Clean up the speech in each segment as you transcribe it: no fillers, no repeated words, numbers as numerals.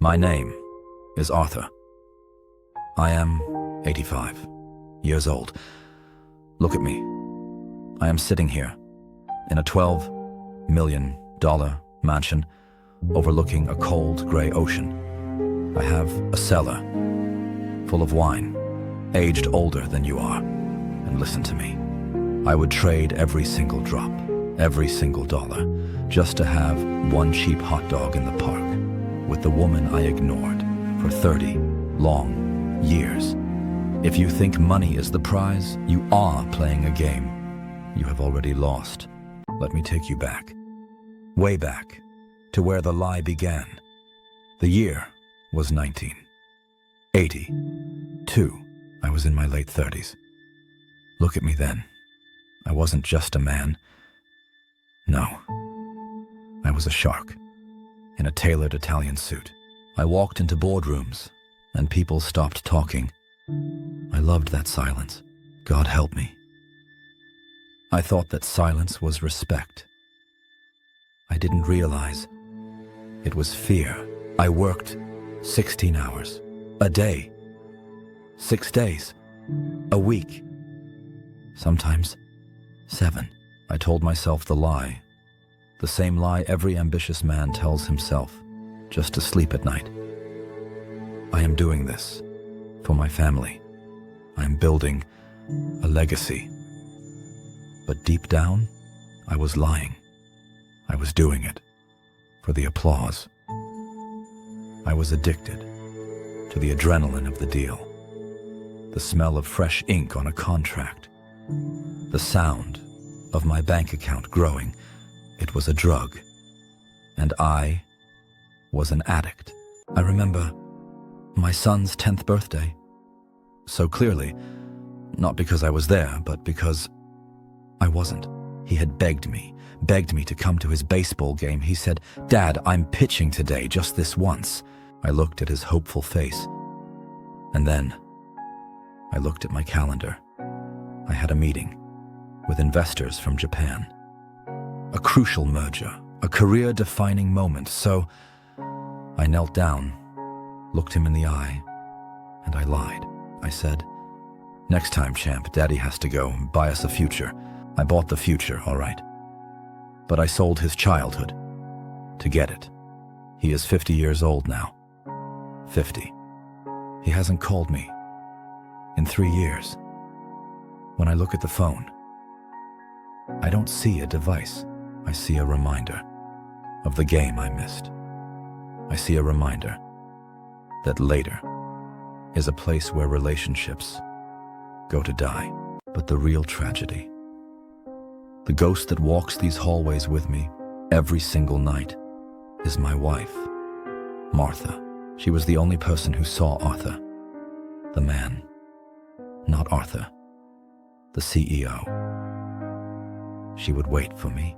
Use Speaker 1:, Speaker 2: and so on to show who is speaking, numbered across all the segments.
Speaker 1: My name is Arthur. I am 85 years old. Look at me. I am sitting here in a $12 million mansion overlooking a cold gray ocean. I have a cellar full of wine, aged older than you are. And listen to me. I would trade every single drop, every single dollar, just to have one cheap hot dog in the park with the woman I ignored for 30 long years. If you think money is the prize, you are playing a game you have already lost. Let me take you back, way back, to where the lie began. The year was 1982. I was in my late 30s. Look at me then. I wasn't just a man. No. I was a shark in a tailored Italian suit. I walked into boardrooms and people stopped talking. I loved that silence. God help me. I thought that silence was respect. I didn't realize it was fear. I worked 16 hours a day, 6 days, a week, sometimes 7. I told myself the lie, the same lie every ambitious man tells himself, just to sleep at night. I am doing this for my family. I am building a legacy. But deep down, I was lying. I was doing it for the applause. I was addicted to the adrenaline of the deal, the smell of fresh ink on a contract, the sound of my bank account growing. It was a drug, and I was an addict. I remember my son's 10th birthday so clearly, not because I was there, but because I wasn't. He had begged me to come to his baseball game. He said, "Dad, I'm pitching today, just this once." I looked at his hopeful face, and then I looked at my calendar. I had a meeting with investors from Japan. A crucial merger, a career-defining moment. So I knelt down, looked him in the eye, and I lied. I said, "Next time, champ, Daddy has to go and buy us a future." I bought the future, all right. But I sold his childhood to get it. He is 50 years old now. 50. He hasn't called me in 3 years. When I look at the phone, I don't see a device. I see a reminder of the game I missed. I see a reminder that later is a place where relationships go to die. But the real tragedy, the ghost that walks these hallways with me every single night, is my wife, Martha. She was the only person who saw Arthur, the man, not Arthur, the CEO. She would wait for me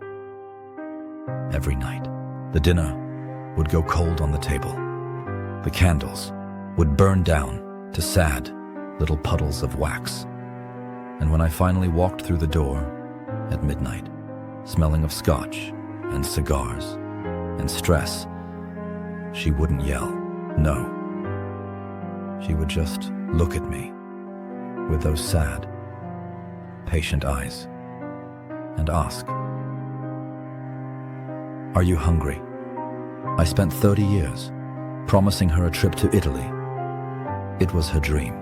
Speaker 1: every night. The dinner would go cold on the table. The candles would burn down to sad little puddles of wax. And when I finally walked through the door at midnight, smelling of scotch and cigars and stress, she wouldn't yell, no. She would just look at me with those sad, patient eyes and ask, "Are you hungry?" I spent 30 years promising her a trip to Italy. It was her dream.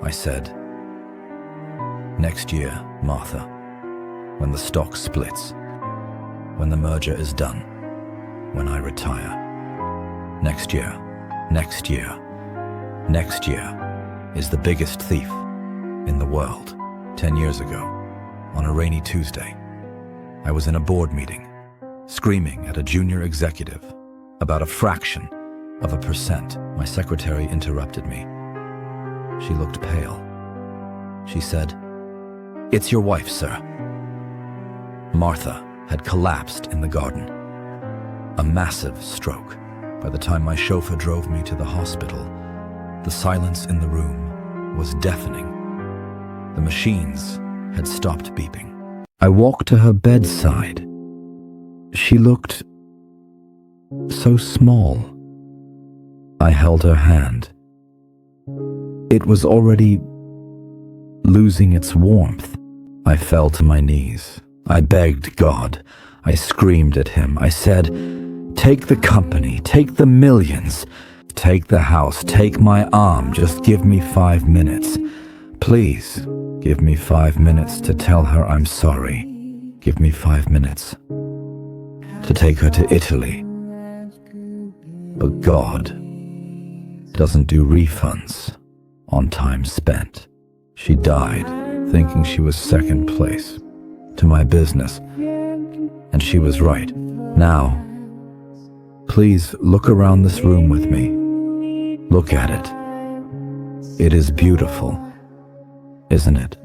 Speaker 1: I said, "Next year, Martha, when the stock splits, when the merger is done, when I retire. Next year, next year, next year is the biggest thief in the world." 10 years ago, on a rainy Tuesday, I was in a board meeting, screaming at a junior executive about a fraction of a percent. My secretary interrupted me. She looked pale. She said, "It's your wife, sir." Martha had collapsed in the garden. A massive stroke. By the time my chauffeur drove me to the hospital, the silence in the room was deafening. The machines had stopped beeping. I walked to her bedside. She looked so small, I held her hand. It was already losing its warmth. I fell to my knees. I begged God. I screamed at him. I said, "Take the company, take the millions, take the house, take my arm. Just give me 5 minutes. Please, give me 5 minutes to tell her I'm sorry. Give me 5 minutes to take her to Italy." But God doesn't do refunds on time spent. She died thinking she was second place to my business, and she was right. Now, please look around this room with me. Look at it. It is beautiful, isn't it?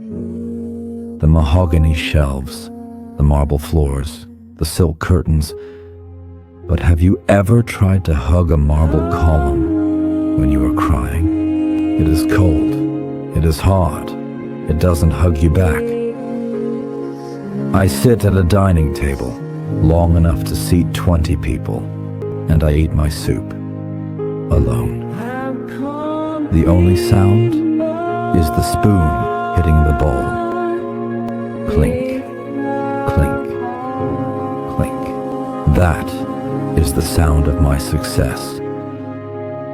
Speaker 1: The mahogany shelves, the marble floors, the silk curtains. But have you ever tried to hug a marble column when you are crying? It is cold. It is hard. It doesn't hug you back. I sit at a dining table long enough to seat 20 people, and I eat my soup alone. The only sound is the spoon hitting the bowl. Clink, clink, clink. That is the sound of my success.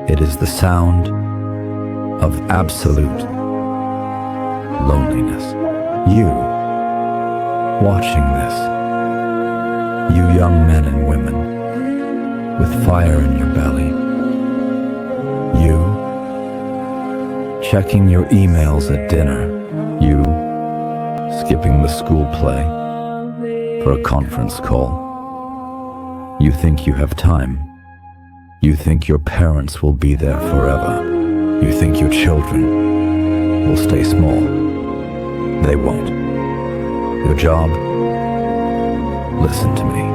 Speaker 1: It is the sound of absolute loneliness. You, watching this, you young men and women with fire in your belly, you checking your emails at dinner, you skipping the school play for a conference call. You think you have time. You think your parents will be there forever. You think your children will stay small. They won't. Your job? Listen to me.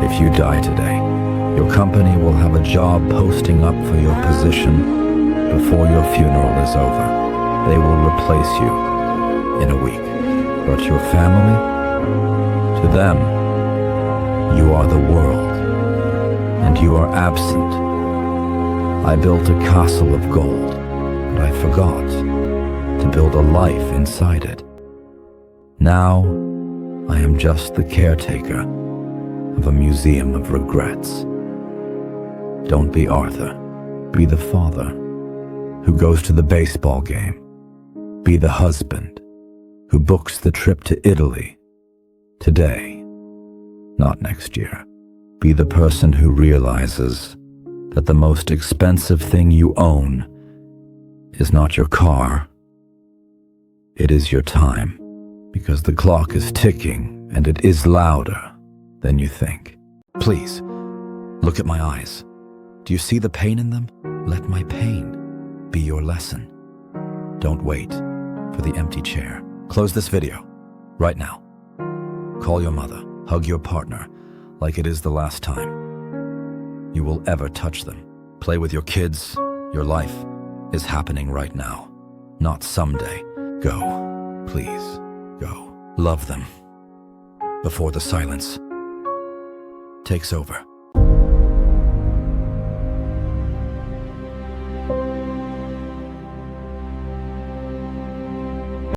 Speaker 1: If you die today, your company will have a job posting up for your position before your funeral is over. They will replace you in a week. But your family? To them, you are the world, and you are absent. I built a castle of gold, but I forgot to build a life inside it. Now, I am just the caretaker of a museum of regrets. Don't be Arthur. Be the father who goes to the baseball game. Be the husband who books the trip to Italy today, not next year. Be the person who realizes that the most expensive thing you own is not your car. It is your time, because the clock is ticking and it is louder than you think. Please, look at my eyes. Do you see the pain in them? Let my pain be your lesson. Don't wait for the empty chair. Close this video right now. Call your mother. Hug your partner like it is the last time you will ever touch them. Play with your kids. Your life is happening right now, not someday. Go, please, go. Love them before the silence takes over.